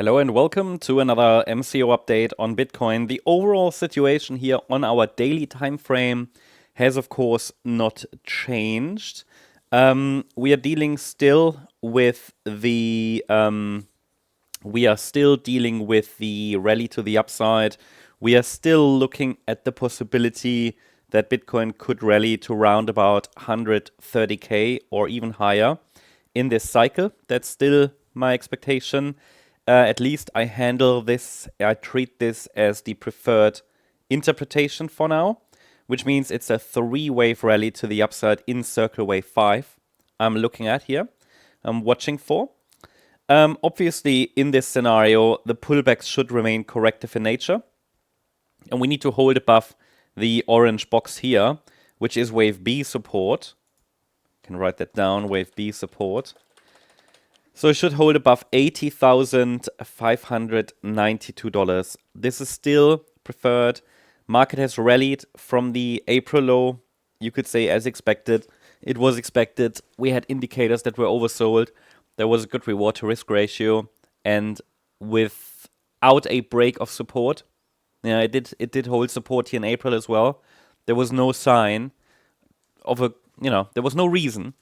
Hello and welcome to another MCO update on Bitcoin. The overall situation here on our daily time frame has of course not changed. We are dealing still with the rally to the upside. We are still looking at the possibility that Bitcoin could rally to around about 130k or even higher in this cycle. That's still my expectation. At least I treat this as the preferred interpretation for now, which means it's a 3-wave rally to the upside in circle wave 5 I'm looking at here, I'm watching for. Obviously, in this scenario, the pullbacks should remain corrective in nature, and we need to hold above the orange box here, which is wave B support. I can write that down, wave B support. So it should hold above $80,592. This is still preferred. Market has rallied from the April low, you could say as expected. It was expected. We had indicators that were oversold. There was a good reward to risk ratio, and without a break of support, it did hold support here in April as well. There was no sign of there was no reason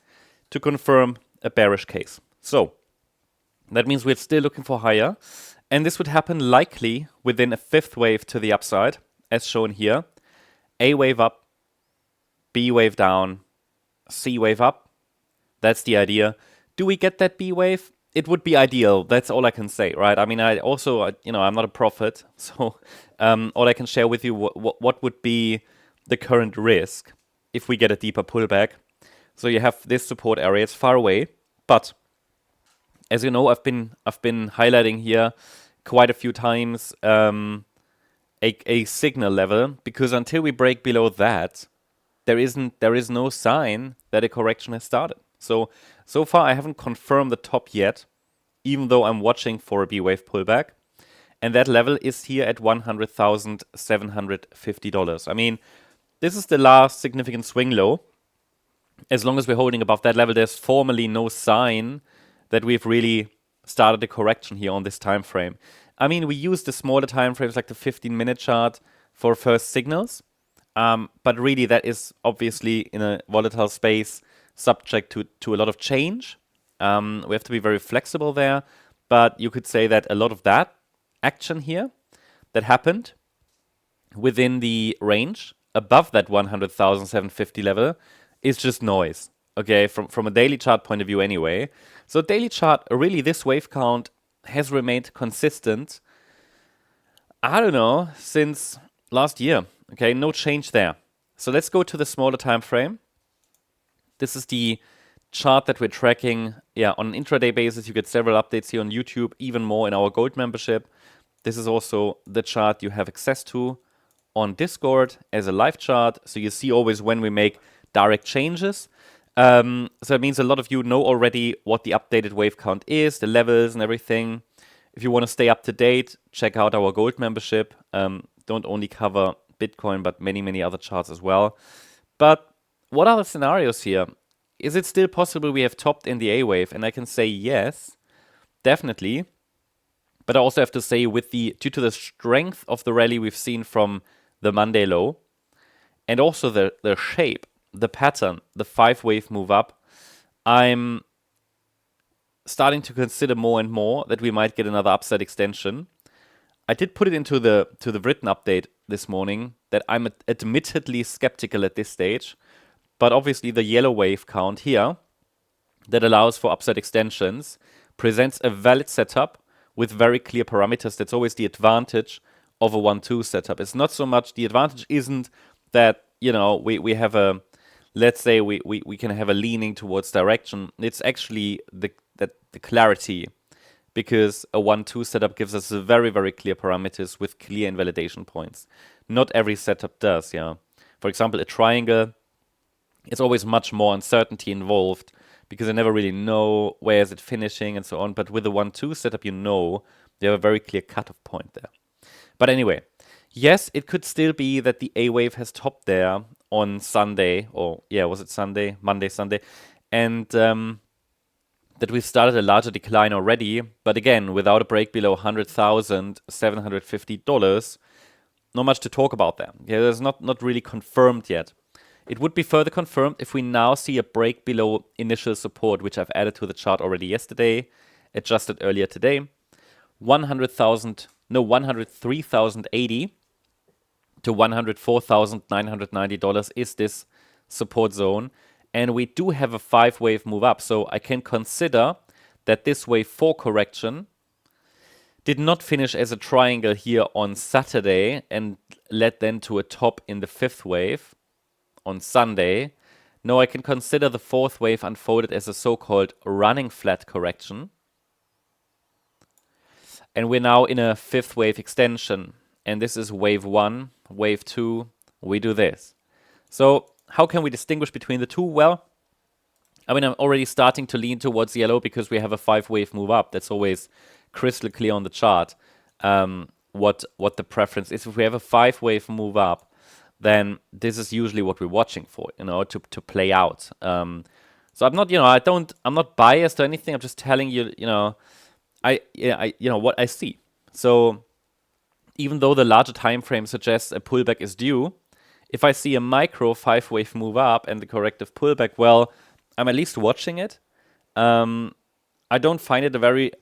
to confirm a bearish case. So that means we're still looking for higher, and this would happen likely within a 5th wave to the upside, as shown here. A wave up, B wave down, C wave up. That's the idea. Do we get that B wave? It would be ideal. That's all I can say, right? I mean, I'm not a prophet, so all I can share with you what would be the current risk if we get a deeper pullback. So you have this support area. It's far away, but as you know, I've been highlighting here quite a few times a signal level, because until we break below that, there is no sign that a correction has started. So far I haven't confirmed the top yet, even though I'm watching for a B wave pullback, and that level is here at $100,750. I mean, this is the last significant swing low. As long as we're holding above that level, there's formally no sign that we've really started a correction here on this time frame. I mean, we use the smaller time frames like the 15-minute chart for first signals, but really that is obviously in a volatile space subject to a lot of change. We have to be very flexible there, but you could say that a lot of that action here that happened within the range above that 100,750 level is just noise. Okay, from a daily chart point of view anyway. So daily chart, really this wave count has remained consistent, I don't know, since last year. Okay, no change there. So let's go to the smaller time frame. This is the chart that we're tracking. Yeah, on an intraday basis, you get several updates here on YouTube, even more in our gold membership. This is also the chart you have access to on Discord as a live chart. So you see always when we make direct changes. So it means a lot of you know already what the updated wave count is, the levels and everything. If you want to stay up to date, check out our gold membership. Don't only cover Bitcoin, but many other charts as well. But what are the scenarios here? Is it still possible we have topped in the A wave? And I can say yes, definitely. But I also have to say, due to the strength of the rally we've seen from the Monday low, and also the shape, the pattern, the 5-wave move up, I'm starting to consider more and more that we might get another upside extension. I did put it into the written update this morning that I'm admittedly skeptical at this stage, but obviously the yellow wave count here that allows for upside extensions presents a valid setup with very clear parameters. That's always the advantage of a 1-2 setup. It's not so much, the advantage isn't that, we have a, let's say we can have a leaning towards direction. It's actually the clarity, because a 1-2 setup gives us a very clear parameters with clear invalidation points. Not every setup does, yeah. For example, a triangle, it's always much more uncertainty involved, because I never really know where is it finishing and so on. But with a 1-2 setup, you have a very clear cutoff point there. But anyway, yes, it could still be that the A wave has topped there on Sunday, or was it Sunday? Monday, Sunday. And that we've started a larger decline already, but again, without a break below $100,750, not much to talk about there. Yeah, there's not really confirmed yet. It would be further confirmed if we now see a break below initial support, which I've added to the chart already yesterday, adjusted earlier today. 103,080 to $104,990 is this support zone. And we do have a 5-wave move up. So I can consider that this wave 4 correction did not finish as a triangle here on Saturday and led then to a top in the 5th wave on Sunday. No, I can consider the 4th wave unfolded as a so-called running flat correction. And we're now in a 5th wave extension. And this is wave 1, wave 2, we do this. So how can we distinguish between the two? Well, I mean, I'm already starting to lean towards yellow because we have a 5-wave move up. That's always crystal clear on the chart what the preference is. If we have a 5-wave move up, then this is usually what we're watching for, to play out. So I'm not, I'm not biased or anything. I'm just telling you, what I see. So even though the larger time frame suggests a pullback is due, if I see a micro 5-wave move up and the corrective pullback, well, I'm at least watching it. I don't find it a very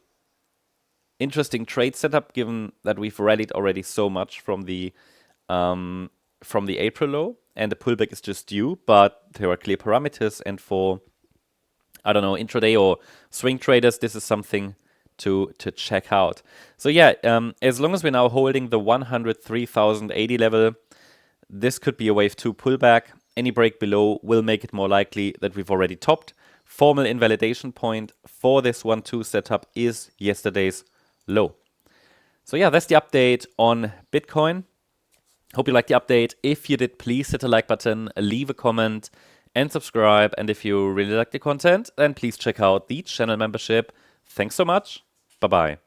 interesting trade setup, given that we've rallied already so much from the April low, and the pullback is just due. But there are clear parameters, and for intraday or swing traders, this is something to check out. So yeah, as long as we're now holding the 103,080 level, this could be a wave 2 pullback. Any break below will make it more likely that we've already topped. Formal invalidation point for this 1-2 setup is yesterday's low. So yeah, that's the update on Bitcoin. Hope you liked the update. If you did, please hit the like button, leave a comment, and subscribe. And if you really like the content, then please check out the channel membership. Thanks so much. Bye-bye.